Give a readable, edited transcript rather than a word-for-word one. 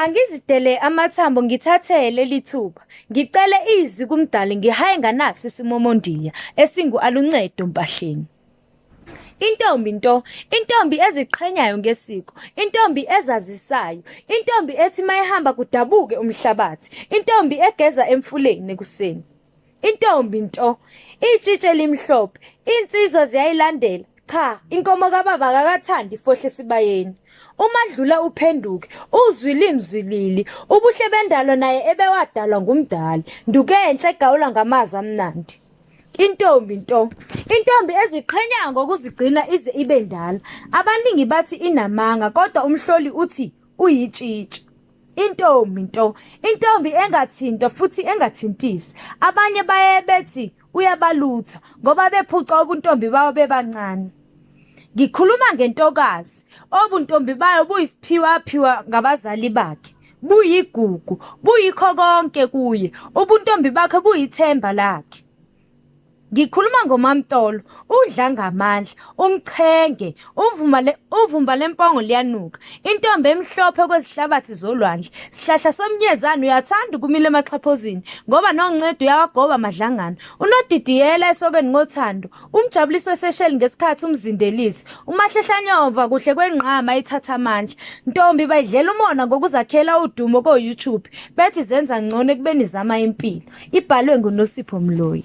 Angizidele amathambo ngithathele lithuba. Ngicele izwi kumdali ngihaye nganaso isimomondiya esingu-aluncedo mpahleni. Intombi nto, intombi eziqhenyayo ngesiko, intombi ezazisayo, intombi ethi mayihamba kudabuke umhlabathi, intombi egeza emfuleni ekuseni. Intombi nto, itshitshe limhlophe, insizwa ziyayilandela. Cha, inkomo kababa akakathandi ifohle esibayeni. Umadlula uphenduke, uzwili mzwilili, ubuhle bendalo naye ebewadalwa ngumdali, ndukenhle egawula ngamazwi amnandi. Intombi nto, intombi eziqhenyayo ngokuzigcina ize ibe ndala. Abaningi bathi inamanga, kodwa umhloli uthi uyitshitshi. Intombi nto, intombi engathintwa futhi engathintisi. Abanye baye bethi uyabalutha ngoba bephuca ubuntombi babo bebancane. Ngikhuluma ngentokazi, obuntombi bayo buyisiphiwa ngabazali bakhe. Buyigugu, buyikho konke kuye, ubuntombi bakhe buyithemba lakhe. Ngikhuluma ngomamtolo, udla ngamandla, umchenge, uvumba lempongo liyanuka. Intombi emhlophe kwezihlabathi zolwandle, sihlahla somnyezane uyathanda ukumila emaxhaphozini, ngoba noNcedo uyawagoba madlangana. Unodidiyela esokeni ngothando, umjabuliso wesesheli ngesikhathi umzindelisi, umahlehlanyova kuhle kwenqama ithatha amandla. Ntombi bayidlela umona ngokuzakhela udumo ko-YouTube, bethi zenza ngcono ekubeni zama impilo. Ibhalwe nguNosipho Mloyi.